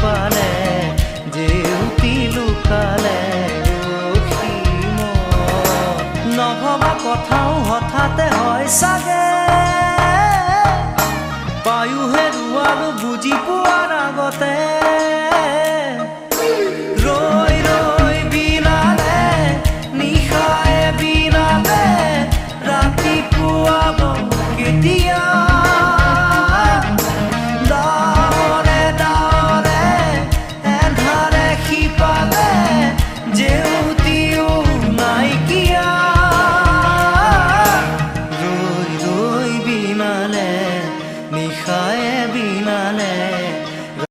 পালে জেউতি লুকালে অসীম নভবা কথাও হঠাতে হয় চাগে পায়ো হেৰুৱালো বুজি পোৱাৰ আগতে